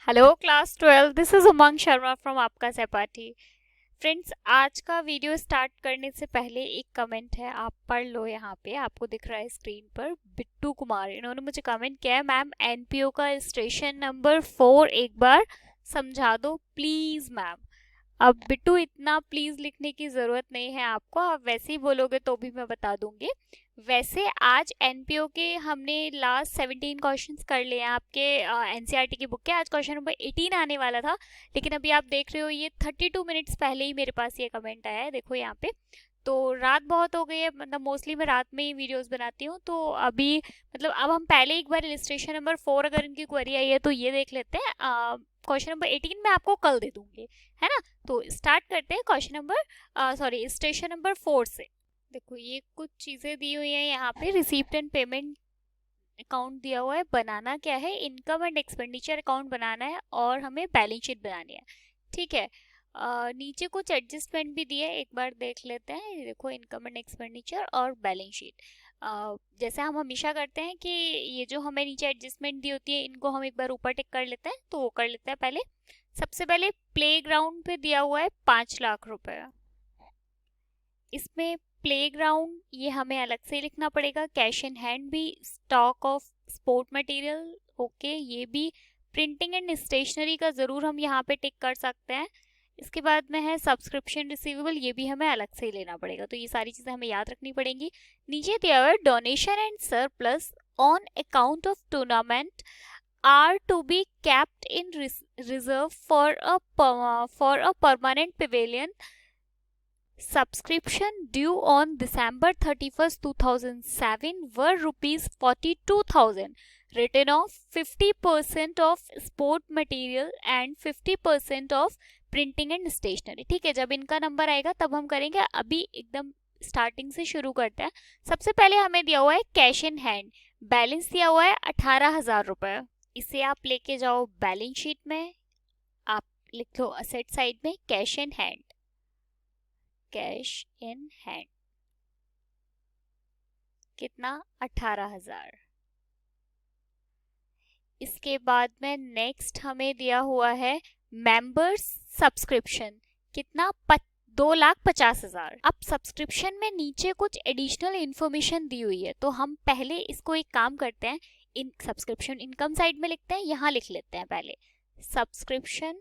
Hello class 12, this is Umang Sharma from आपका सहपाठी। Friends, आज का वीडियो स्टार्ट करने से पहले एक कमेंट है, आप पढ़ लो। यहाँ पे आपको दिख रहा है स्क्रीन पर, बिट्टू कुमार, इन्होंने मुझे कमेंट किया है, मैम एनपीओ का स्टेशन नंबर 4 एक बार समझा दो प्लीज मैम। अब बिट्टू, इतना प्लीज लिखने की जरूरत नहीं है आपको, आप वैसे ही बोलोगे तो भी मैं बता दूंगी। वैसे आज एनपीओ के हमने लास्ट 17 क्वेश्चंस कर लिए हैं आपके एनसीईआरटी की बुक के। आज क्वेश्चन नंबर 18 आने वाला था, लेकिन अभी आप देख रहे हो ये 32 मिनट्स पहले ही मेरे पास ये कमेंट आया है, देखो यहाँ पे। तो रात बहुत हो गई है, मतलब मोस्टली मैं रात में ही वीडियोस बनाती हूँ, तो अभी मतलब अब हम पहले एक बार इलिस्ट्रेशन नंबर 4 अगर इनकी क्वेरी आई है तो ये देख लेते हैं। क्वेश्चन नंबर 18 मैं आपको कल दे दूंगी, है ना। तो स्टार्ट करते हैं question number sorry station number 4 से। देखो ये कुछ चीजें दी हुई है यहाँ पे, रिसीप्ट एंड पेमेंट अकाउंट दिया हुआ है, बनाना क्या है, इनकम एंड एक्सपेंडिचर अकाउंट बनाना है और हमें बैलेंस शीट बनानी है, ठीक है। नीचे कुछ एडजस्टमेंट भी दिए, एक बार देख लेते हैं। ये देखो इनकम एंड एक्सपेंडिचर और बैलेंस शीट। जैसे हम हमेशा करते हैं कि ये जो हमें नीचे एडजस्टमेंट दी होती है इनको हम एक बार ऊपर टिक कर लेते हैं, तो वो कर लेते हैं पहले। सबसे पहले प्ले ग्राउंड पे दिया हुआ है 5 लाख रुपए। इसमें प्लेग्राउंड ये हमें अलग से लिखना पड़ेगा, कैश इन हैंड भी, stock of sport material, okay, ये भी। प्रिंटिंग एंड स्टेशनरी का जरूर हम यहाँ पे टिक कर सकते हैं। इसके बाद में है सब्सक्रिप्शन रिसीवेबल, ये भी हमें अलग से ही लेना पड़ेगा, तो ये सारी चीजें हमें याद रखनी पड़ेंगी। नीचे दिया हुआ है donation and surplus on account of tournament are to be kept in reserve for a permanent pavilion subscription due on December 31st 2007 were rupees 42,000, written off 50% of sport material and 50% of printing and stationery। ठीक है, जब इनका number आएगा तब हम करेंगे, अभी एकदम स्टार्टिंग से शुरू करते हैं। सबसे पहले हमें दिया हुआ है कैश इन हैंड, बैलेंस दिया हुआ है 18,000 रुपए। इसे आप लेके जाओ बैलेंस शीट में, आप लिख लो असेट साइड में cash in hand, cash in hand कितना, 18,000। इसके बाद में नेक्स्ट हमें दिया हुआ है मेंबर्स सब्सक्रिप्शन, कितना, 2,50,000। अब सब्सक्रिप्शन में नीचे कुछ एडिशनल इंफॉर्मेशन दी हुई है, तो हम पहले इसको एक काम करते हैं, इन सब्सक्रिप्शन इनकम साइड में लिखते हैं, यहाँ लिख लेते हैं पहले सब्सक्रिप्शन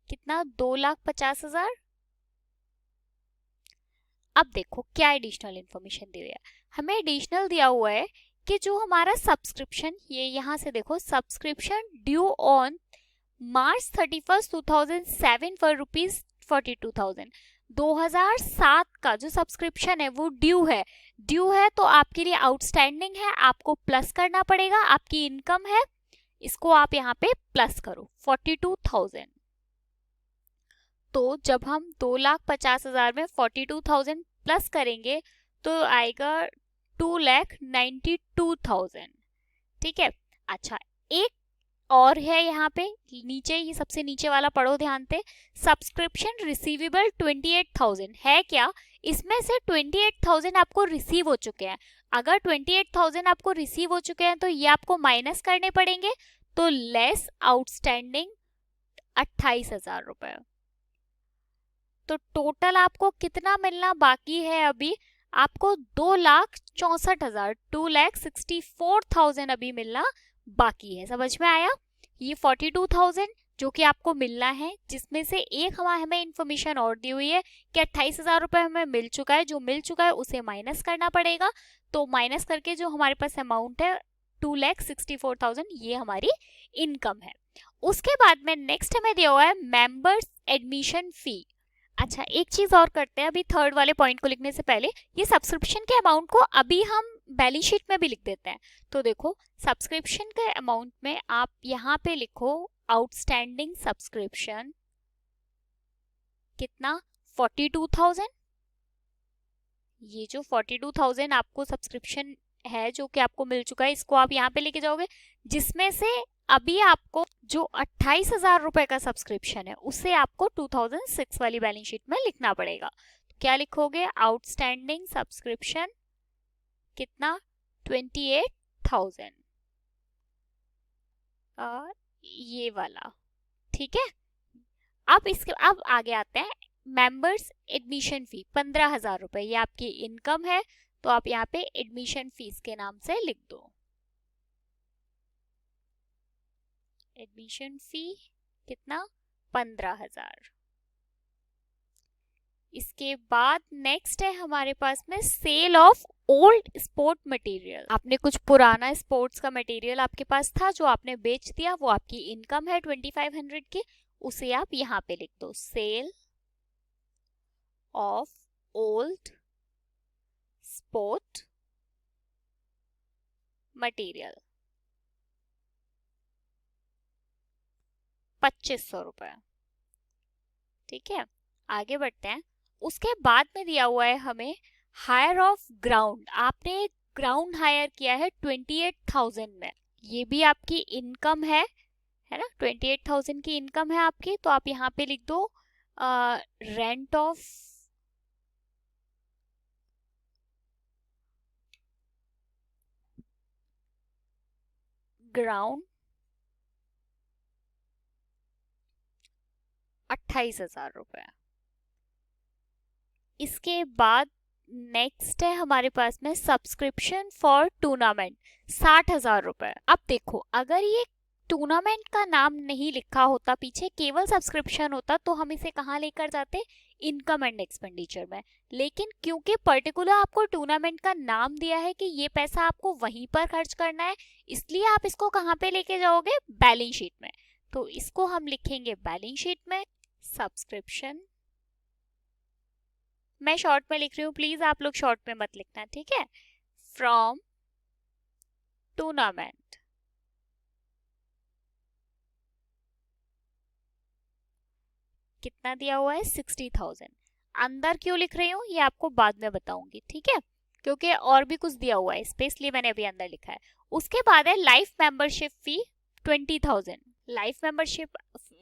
कितना, 2,50,000। अब देखो क्या एडिशनल इन्फॉर्मेशन दी हुई है, हमें एडिशनल दिया हुआ है कि जो हमारा सब्सक्रिप्शन, ये यहाँ से देखो, subscription due on March 31st 2007 for ₹42,000। 2007 का जो सब्सक्रिप्शन है वो ड्यू है, ड्यू है तो आपके लिए आउटस्टैंडिंग है, आपको प्लस करना पड़ेगा। आपकी इनकम है, इसको आप यहाँ पे प्लस करो 42,000। तो जब हम 2,50,000 में 42,000 प्लस करेंगे तो आएगा 2,92,000, ठीक है। अच्छा, एक और है यहाँ पे नीचे, ये सबसे नीचे वाला पढ़ो ध्यान से, सब्सक्रिप्शन रिसीवेबल 28,000 है क्या, इसमें से 28,000 आपको रिसीव हो चुके हैं। अगर 28,000 आपको रिसीव हो चुके हैं तो ये आपको माइनस करने पड़ेंगे, तो लेस आउटस्टैंडिंग 28,000 रुपए। तो टोटल आपको कितना मिलना बाकी है अभी, आपको 2,64,000, 2,64,000 अभी मिलना बाकी है। समझ में आया, ये 42,000 जो कि आपको मिलना है, जिसमें से एक हमें इंफॉर्मेशन और दी हुई है कि 28,000 हमें मिल चुका है, जो मिल चुका है उसे माइनस करना पड़ेगा। तो माइनस करके जो हमारे पास अमाउंट है 2,64,000, ये हमारी इनकम है। उसके बाद में नेक्स्ट हमें दिया हुआ है मेंबर्स एडमिशन फी। अच्छा, एक चीज और करते हैं, अभी थर्ड वाले पॉइंट को लिखने से पहले ये सब्सक्रिप्शन के अमाउंट को अभी हम बैलेंस शीट में भी लिख देते हैं। तो देखो सब्सक्रिप्शन के अमाउंट में आप यहाँ पे लिखो आउटस्टैंडिंग सब्सक्रिप्शन कितना, 42,000। ये जो 42,000 आपको सब्सक्रिप्शन है जो कि आपको मिल चुका है, इसको आप यहाँ पे लेके जाओगे, जिसमें से अभी आपको जो 28,000 का सब्सक्रिप्शन है उसे आपको 2006 वाली बैलेंस शीट में लिखना पड़ेगा। तो क्या लिखोगे, आउटस्टैंडिंग सब्सक्रिप्शन कितना, 28,000। और ये वाला ठीक है। अब आगे आते हैं, मेंबर्स एडमिशन फी 15,000 रुपए, ये आपकी इनकम है, तो आप यहाँ पे एडमिशन फीस के नाम से लिख दो। एडमिशन फी कितना, 15,000। इसके बाद नेक्स्ट है हमारे पास में sale of old sport material. आपने कुछ पुराना स्पोर्ट्स का मटेरियल आपके पास था जो आपने बेच दिया, वो आपकी इनकम है 2500 की, उसे आप यहाँ पे लिख दो, sale of old sport material, 2500 रुपए। ठीक है, आगे बढ़ते हैं। उसके बाद में दिया हुआ है हमें हायर ऑफ ग्राउंड। आपने ग्राउंड हायर किया है 28,000 में, ये भी आपकी इनकम है ना, 28,000 की इनकम है आपकी, तो आप यहाँ पे लिख दो रेंट ऑफ ग्राउंड 28,000 रुपए। इसके बाद नेक्स्ट है हमारे पास में सब्सक्रिप्शन फॉर टूर्नामेंट, 60,000 रुपए। अब देखो, अगर ये टूर्नामेंट का नाम नहीं लिखा होता पीछे, केवल सब्सक्रिप्शन होता, तो हम इसे कहाँ लेकर जाते, इनकम एंड एक्सपेंडिचर में। लेकिन क्योंकि पर्टिकुलर आपको टूर्नामेंट का नाम दिया है कि ये पैसा आपको वहीं पर खर्च करना है, इसलिए आप इसको कहाँ पे लेके जाओगे, बैलेंस शीट में। तो इसको हम लिखेंगे बैलेंस शीट में, सब्सक्रिप्शन। मैं शॉर्ट में लिख रही हूँ, प्लीज आप लोग शॉर्ट में मत लिखना, ठीक है। फ्रॉम टूर्नामेंट, कितना दिया हुआ है, 60,000। अंदर क्यों लिख रही हूँ ये आपको बाद में बताऊंगी, ठीक है, क्योंकि और भी कुछ दिया हुआ है इस पे, इसलिए मैंने अभी अंदर लिखा है। उसके बाद है life membership fee 20,000। Life membership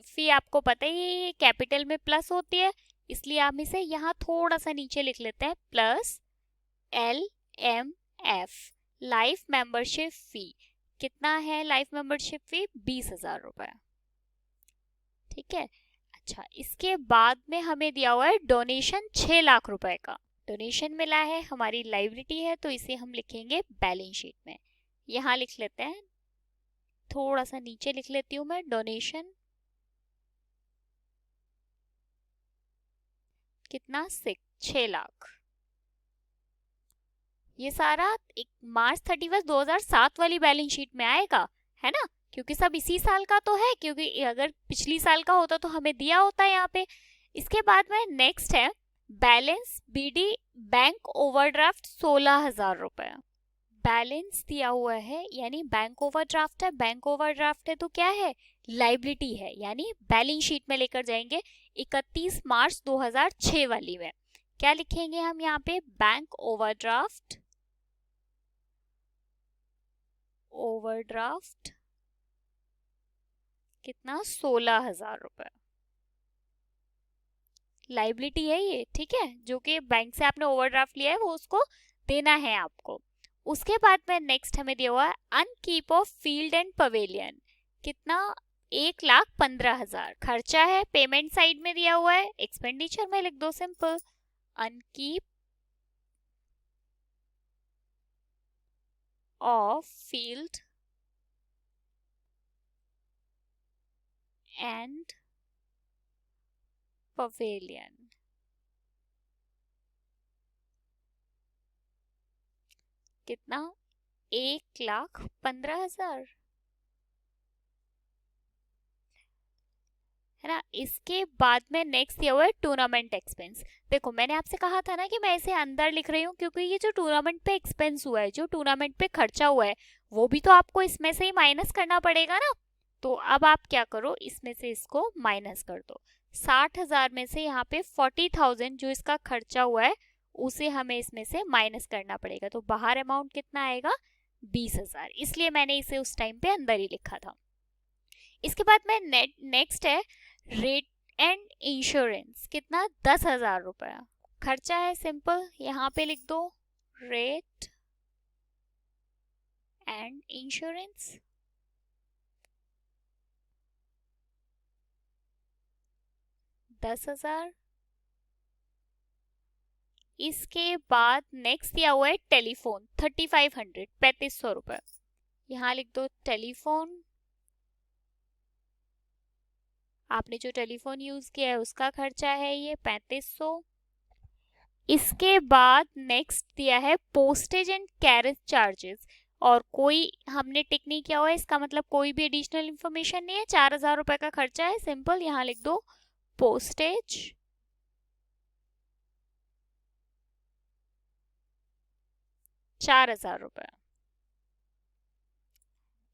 fee आपको पता ही है कैपिटल में प्लस होती है, इसलिए हम इसे यहाँ थोड़ा सा नीचे लिख लेते हैं, plus LMF, life membership fee. कितना है लाइफ मेंबरशिप फी, 20,000 रुपए। ठीक है, अच्छा, इसके बाद में हमें दिया हुआ है डोनेशन 6 लाख रुपए का। डोनेशन मिला है, हमारी लाइबिलिटी है, तो इसे हम लिखेंगे बैलेंस शीट में। यहाँ लिख लेते हैं, थोड़ा सा नीचे लिख लेती हूँ मैं, डोनेशन कितना, 6 लाख। ये सारा एक मार्च 31 2007 वाली बैलेंस शीट में आएगा, है ना, क्योंकि सब इसी साल का तो है, क्योंकि अगर पिछली साल का होता तो हमें दिया होता है यहाँ पे। इसके बाद में नेक्स्ट है बैलेंस BD बैंक ओवरड्राफ्ट 16,000 रुपए। बैलेंस दिया हुआ है, यानी बैंक ओवरड्राफ्ट है, बैंक ओवरड्राफ्ट है तो क्या है, लाइबिलिटी है, यानी बैलेंस शीट में लेकर जाएंगे 31 मार्च 2006 वाली में। क्या लिखेंगे हम यहाँ पे, बैंक ओवरड्राफ्ट, ओवरड्राफ्ट कितना, 16,000 रुपए। लाइबिलिटी है ये, ठीक है, जो कि बैंक से आपने ओवरड्राफ्ट लिया है वो उसको देना है आपको। उसके बाद में नेक्स्ट हमें दिया हुआ है अनकीप ऑफ फील्ड एंड पवेलियन, कितना, 1,15,000 खर्चा है, पेमेंट साइड में दिया हुआ है, एक्सपेंडिचर में लिख दो simple, upkeep of field and pavilion, कितना, 1,15,000, है ना। इसके बाद में नेक्स्ट दिया हुआ है टूर्नामेंट एक्सपेंस। देखो, मैंने आपसे कहा था ना कि मैं इसे अंदर लिख रही हूँ, क्योंकि ये जो टूर्नामेंट पे एक्सपेंस हुआ है, जो टूर्नामेंट पे खर्चा हुआ है, वो भी तो आपको इसमें से ही माइनस करना पड़ेगा ना। तो अब आप क्या करो, इसमें से इसको माइनस कर दो। 60,000 में से यहाँ पे 40,000 जो इसका खर्चा हुआ है, उसे हमें इसमें से माइनस करना पड़ेगा, तो बाहर अमाउंट कितना आएगा, 20,000, इसलिए मैंने इसे उस टाइम पे अंदर ही लिखा था। इसके बाद में नेक्स्ट है रेट एंड इंश्योरेंस, कितना, 10,000 रुपया खर्चा है, सिंपल यहाँ पे लिख दो, रेट एंड इंश्योरेंस। 10,000। इसके बाद नेक्स्ट दिया हुआ है टेलीफोन 3500, 3500 रुपए। यहाँ लिख दो टेलीफोन। आपने जो टेलीफोन यूज किया है उसका खर्चा है ये 3500। इसके बाद नेक्स्ट दिया है पोस्टेज एंड कैरेज चार्जेस, और कोई हमने टिक नहीं किया हुआ है, इसका मतलब कोई भी एडिशनल इंफॉर्मेशन नहीं है। 4,000 रुपए का खर्चा है, सिंपल। यहाँ लिख दो पोस्टेज, 4,000 रुपए।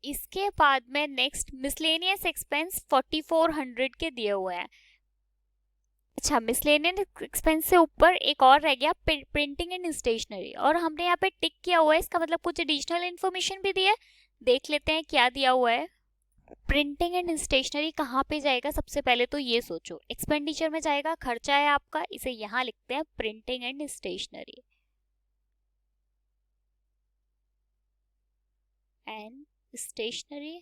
इसके बाद में नेक्स्ट मिसलेनियस एक्सपेंस 4400 के दिए हुए हैं। अच्छा, मिसलेनियस एक्सपेंस से ऊपर एक और रह गया प्रिंटिंग एंड स्टेशनरी, और हमने यहाँ पे टिक किया हुआ है, इसका मतलब कुछ एडिशनल इन्फॉर्मेशन भी दी है। देख लेते हैं क्या दिया हुआ है। प्रिंटिंग एंड स्टेशनरी कहाँ पे जाएगा? सबसे पहले तो ये सोचो, एक्सपेंडिचर में जाएगा, खर्चा है आपका, इसे यहाँ लिखते हैं printing and stationery. And stationery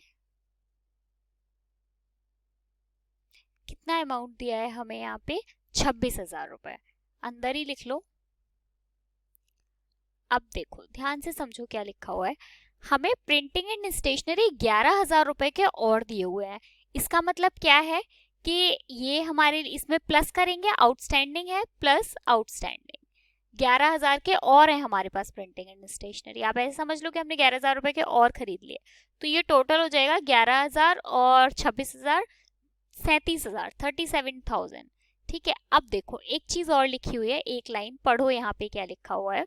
कितना अमाउंट दिया है हमें यहाँ पे? 26,000 रुपए, अंदर ही लिख लो। अब देखो ध्यान से समझो क्या लिखा हुआ है। हमें प्रिंटिंग एंड स्टेशनरी 11,000 रुपए के और दिए हुए हैं। इसका मतलब क्या है कि ये हमारे इसमें प्लस करेंगे, आउटस्टैंडिंग है प्लस आउटस्टैंडिंग, 11,000 के और है हमारे पास प्रिंटिंग एंड स्टेशनरी। आप ऐसे समझ लो कि हमने 11,000 रुपए के और खरीद लिए, तो ये टोटल हो जाएगा 11,000 और 26,000, 37,000, 37,000। ठीक है। अब देखो एक चीज और लिखी हुई है, एक लाइन पढ़ो यहाँ पे क्या लिखा हुआ है।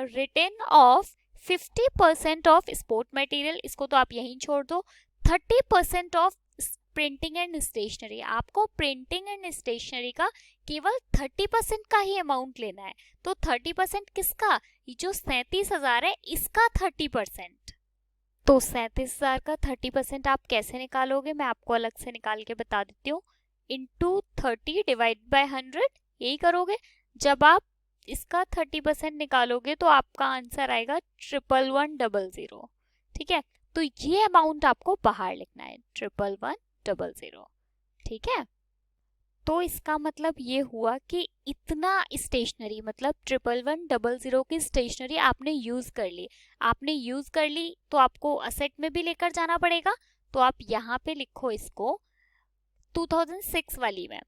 Return of 50% of sport material, इसको तो आप यहीं छोड़ दो। 30% ऑफ प्रिंटिंग एंड स्टेशनरी, आपको प्रिंटिंग एंड स्टेशनरी का केवल 30% का ही अमाउंट लेना है। तो 30% किसका? ये जो 37,000 है इसका 30%। तो 37,000 का 30% आप कैसे निकालोगे? मैं आपको अलग से निकाल के बता देती हूँ। इंटू 30 डिवाइड बाय 100, यही करोगे। जब आप इसका 30% निकालोगे तो आपका आंसर आएगा 11100। ठीक है, तो ये अमाउंट आपको बाहर लिखना है, 11100। ठीक है, तो इसका मतलब ये हुआ कि इतना स्टेशनरी, मतलब 11100 की स्टेशनरी आपने यूज कर ली। आपने यूज कर ली तो आपको असेट में भी लेकर जाना पड़ेगा। तो आप यहाँ पे लिखो इसको 2006 वाली में,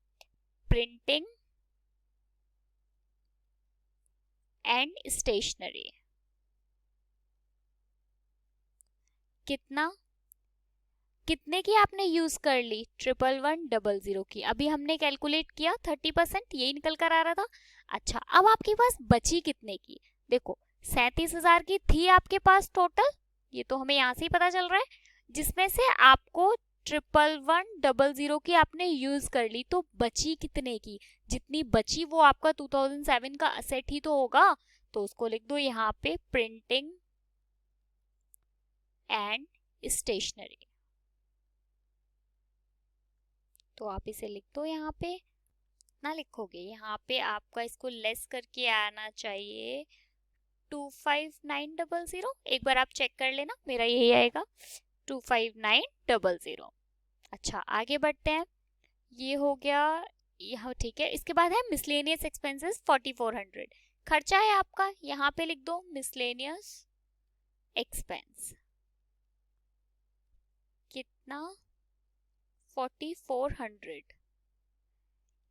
प्रिंटिंग एंड स्टेशनरी कितने की आपने यूज कर ली? 11100 की। अभी हमने कैलकुलेट किया 30%, यही निकल कर आ रहा था। अच्छा, अब आपके पास बची कितने की? देखो 37,000 की थी आपके पास टोटल, ये तो हमें यहाँ से ही पता चल रहा है, जिसमें से आपको 11100 की आपने यूज कर ली। तो बची कितने की? जितनी बची वो आपका 2007 का असेट ही तो होगा। तो उसको लिख दो यहाँ पे प्रिंटिंग एंड स्टेशनरी। तो आप इसे लिख दो यहाँ पे। ना लिखोगे यहाँ पे आपका इसको लेस करके आना चाहिए 25900। एक बार आप चेक कर लेना, मेरा यही आएगा 25900। अच्छा, आगे बढ़ते हैं। ये हो गया यहाँ, ठीक है। इसके बाद है मिसलेनियस एक्सपेंसेस 4400, खर्चा है आपका। यहाँ पे लिख दो मिसलेनियस एक्सपेंस, कितना? 4400।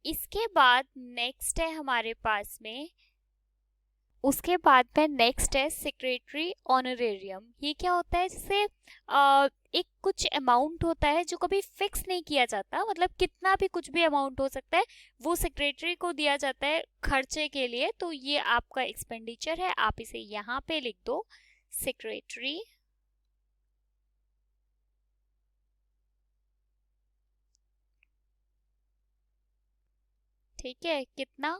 इसके बाद नेक्स्ट है हमारे पास में, उसके बाद में नेक्स्ट है सेक्रेटरी ऑनरेरियम। ये क्या होता है? जैसे एक कुछ अमाउंट होता है जो कभी फिक्स नहीं किया जाता, मतलब कितना भी कुछ भी अमाउंट हो सकता है, वो सेक्रेटरी को दिया जाता है खर्चे के लिए। तो ये आपका एक्सपेंडिचर है, आप इसे यहाँ पे लिख दो सेक्रेटरी। ठीक है, कितना?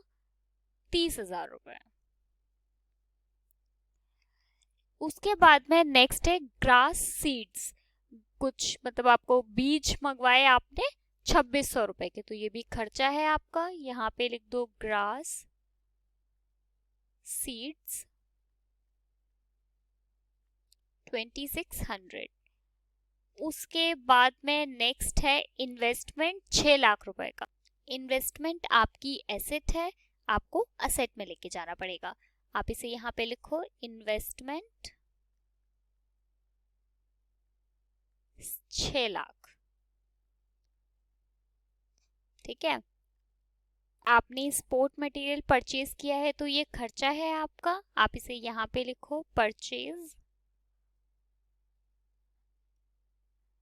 30,000 रुपए। उसके बाद में नेक्स्ट है ग्रास सीड्स, कुछ मतलब आपको बीज मंगवाए आपने 2600 रुपए के, तो ये भी खर्चा है आपका। यहाँ पे लिख दो ग्रास सीड्स 2600। उसके बाद में नेक्स्ट है इन्वेस्टमेंट 6 लाख रुपए का। इन्वेस्टमेंट आपकी एसेट है, आपको असेट में लेके जाना पड़ेगा। आप इसे यहाँ पे लिखो, इन्वेस्टमेंट 6 लाख। ठीक है, आपने स्पोर्ट मटेरियल परचेज किया है तो ये खर्चा है आपका, आप इसे यहाँ पे लिखो, परचेज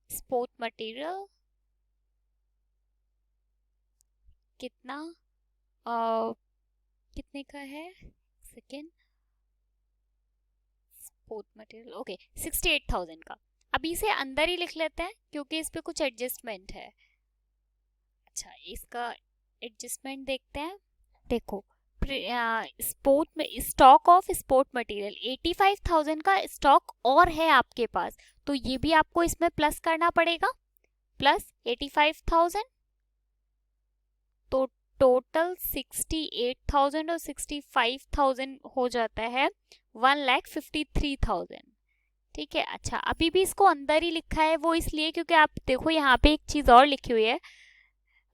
स्पोर्ट मटेरियल कितना, कितने का है, सेकेंड, स्पोर्ट मटेरियल ओके 68,000 का। अभी इसे अंदर ही लिख लेते हैं क्योंकि इस पे कुछ एडजस्टमेंट है। अच्छा, इसका एडजस्टमेंट देखते हैं। देखो, स्पोर्ट में स्टॉक ऑफ स्पोर्ट मटेरियल 85,000 का स्टॉक और है आपके पास, तो ये भी आपको इसमें प्लस करना पड़ेगा, प्लस 85,000, तो टोटल 68,000 और 65,000 हो जाता है 1,53,000। ठीक है, अच्छा अभी भी इसको अंदर ही लिखा है, वो इसलिए क्योंकि आप देखो यहाँ पे एक चीज और लिखी हुई है,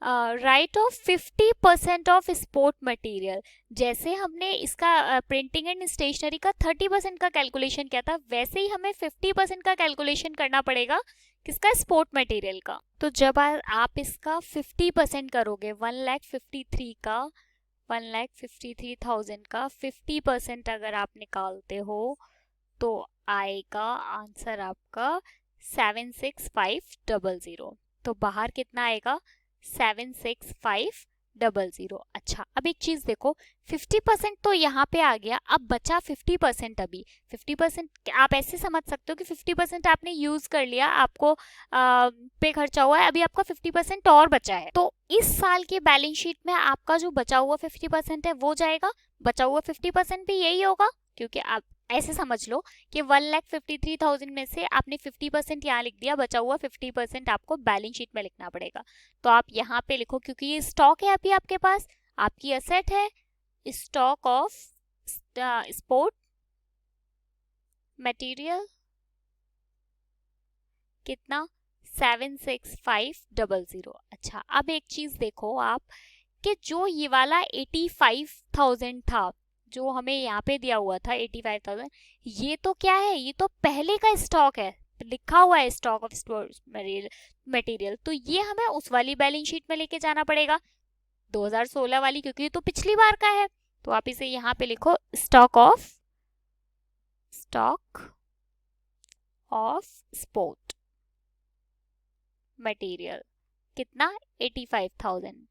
right of 50% of sport material. जैसे हमने इसका प्रिंटिंग एंड स्टेशनरी का 30% का कैलकुलेशन किया था, वैसे ही हमें 50% का कैलकुलेशन करना पड़ेगा किसका, स्पोर्ट मटेरियल का। तो जब आप इसका 50% करोगे, 1,53,000 का, 1,53,000 का 50% अगर आप निकालते हो तो आएगा आंसर आपका 76500। तो बाहर कितना आएगा, 76500। अच्छा, अब एक चीज देखो, 50% तो यहाँ पे आ गया, अब बचा 50%। अभी 50% आप ऐसे समझ सकते हो कि 50% आपने यूज कर लिया, आपको पे खर्चा हुआ है, अभी आपका 50% और बचा है। तो इस साल के बैलेंस शीट में आपका जो बचा हुआ 50% है वो जाएगा, बचा हुआ 50% भी यही होगा, क्योंकि आप ऐसे समझ लो कि 1,53,000 में से आपने 50% यहाँ लिख दिया, बचा हुआ 50% आपको बैलेंस शीट में लिखना पड़ेगा। तो आप यहाँ पे लिखो, क्योंकि ये स्टॉक है अभी आपके पास, आपकी असेट है, स्टॉक ऑफ स्पोर्ट मटेरियल कितना, 76500। अच्छा, अब एक चीज देखो आप कि जो ये वाला 85,000 था, जो हमें यहाँ पे दिया हुआ था 85,000, ये तो क्या है, ये तो पहले का स्टॉक है, लिखा हुआ है स्टॉक ऑफ मटेरियल। तो ये हमें उस वाली बैलेंस शीट में लेके जाना पड़ेगा, 2016 वाली, क्योंकि ये तो पिछली बार का है। तो आप इसे यहाँ पे लिखो, स्टॉक ऑफ स्पोर्ट मटेरियल कितना, 85,000।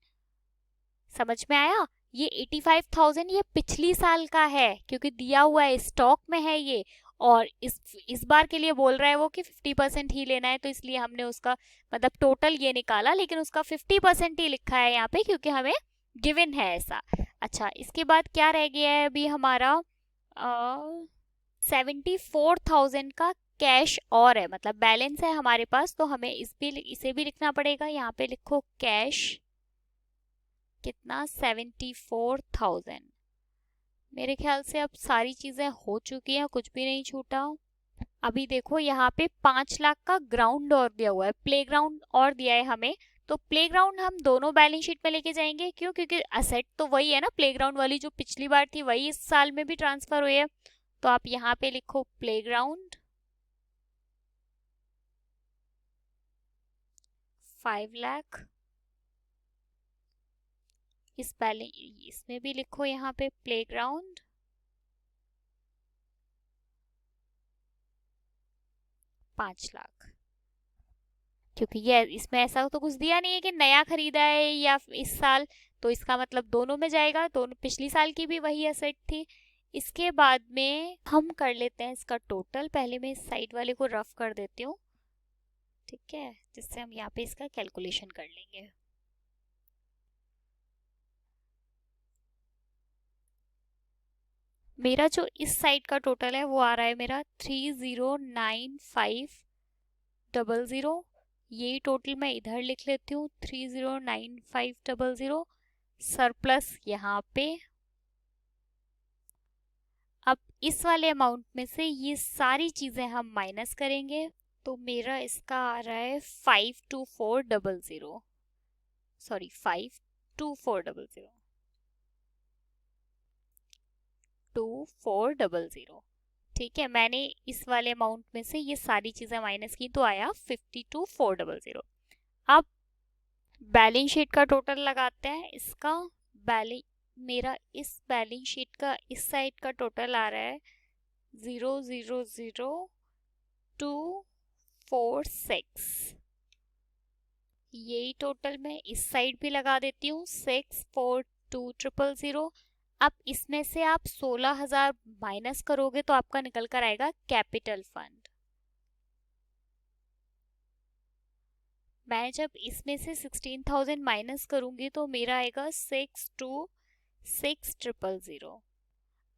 समझ में आया, ये 85,000 ये पिछली साल का है, क्योंकि दिया हुआ है स्टॉक में है ये, और इस बार के लिए बोल रहा है वो कि 50% ही लेना है, तो इसलिए हमने उसका मतलब टोटल ये निकाला, लेकिन उसका 50% ही लिखा है यहाँ पे, क्योंकि हमें गिवन है ऐसा। अच्छा, इसके बाद क्या रह गया है अभी हमारा, 74,000 का कैश और है, मतलब बैलेंस है हमारे पास, तो हमें इसे भी लिखना पड़ेगा। यहाँ पे लिखो कैश कितना, 74,000। मेरे ख्याल से अब सारी चीजें हो चुकी हैं, कुछ भी नहीं छूटा। अभी देखो यहाँ पे 5 लाख का ग्राउंड और दिया हुआ है, प्लेग्राउंड और दिया है हमें, तो प्लेग्राउंड हम दोनों बैलेंस शीट में लेके जाएंगे। क्यों, क्योंकि असेट तो वही है ना, प्लेग्राउंड वाली जो पिछली बार थी वही इस साल में भी ट्रांसफर हुई है। तो आप यहाँ पे लिखो प्लेग्राउंड 5 लाख, इसमें भी लिखो यहाँ पे प्लेग्राउंड 5 लाख, क्योंकि ये इसमें ऐसा तो कुछ दिया नहीं है कि नया खरीदा है या इस साल, तो इसका मतलब दोनों में जाएगा, दोनों पिछली साल की भी वही एसेट थी। इसके बाद में हम कर लेते हैं इसका टोटल, पहले मैं इस साइड वाले को रफ कर देती हूँ, ठीक है, जिससे हम यहाँ पे इसका कैलकुलेशन कर लेंगे। मेरा जो इस साइड का टोटल है वो आ रहा है मेरा 309500, यही टोटल मैं इधर लिख लेती हूँ, 309500 सरप्लस यहाँ पे। अब इस वाले अमाउंट में से ये सारी चीजें हम माइनस करेंगे, तो मेरा इसका आ रहा है 52400, सॉरी 5 2400 2400। ठीक है, मैंने इस वाले अमाउंट में से ये सारी चीजें माइनस की तो आया 52400। अब बैलेंस शीट का टोटल लगाते हैं। इसका बैलेंस मेरा इस बैलेंस शीट का इस साइड का टोटल आ रहा है 000246। यही टोटल मैं इस साइड भी लगा देती हूँ 642000। अब इसमें से आप 16,000 माइनस करोगे तो आपका निकल कर आएगा कैपिटल फंड। मैं जब इसमें से 16,000 माइनस करूंगी तो मेरा आएगा 626000।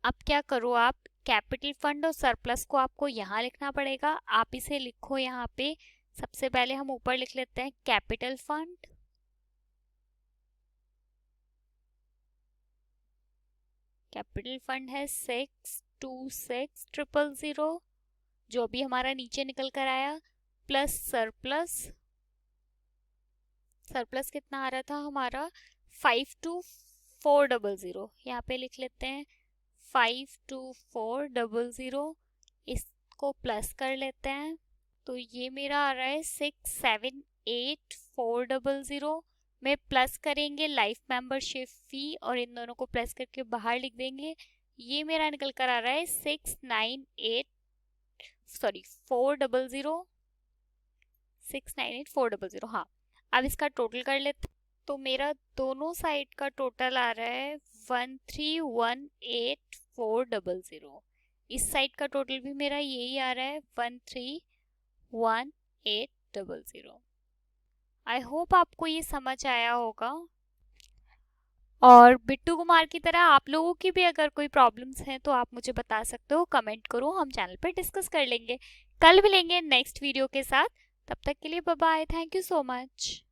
अब क्या करो आप, कैपिटल फंड और सरप्लस को आपको यहाँ लिखना पड़ेगा। आप इसे लिखो यहाँ पे। सबसे पहले हम ऊपर लिख लेते हैं कैपिटल फंड, कैपिटल फंड है 626000 जो भी हमारा नीचे निकल कर आया, प्लस सरप्लस। सरप्लस कितना आ रहा था हमारा 52400, यहाँ पे लिख लेते हैं 52400। इसको प्लस कर लेते हैं तो ये मेरा आ रहा है 678400 में प्लस करेंगे लाइफ मेंबरशिप फी और इन दोनों को प्लस करके बाहर लिख देंगे। ये मेरा निकल कर आ रहा है 698400। हाँ, अब इसका टोटल कर लेते तो मेरा दोनों साइड का टोटल आ रहा है 1318400। इस साइड का टोटल भी मेरा यही आ रहा है 1318400। आई होप आपको ये समझ आया होगा। और बिट्टू कुमार की तरह आप लोगों की भी अगर कोई प्रॉब्लम्स हैं तो आप मुझे बता सकते हो, कमेंट करो, हम चैनल पर डिस्कस कर लेंगे। कल मिलेंगे नेक्स्ट वीडियो के साथ, तब तक के लिए bye bye, thank you so much.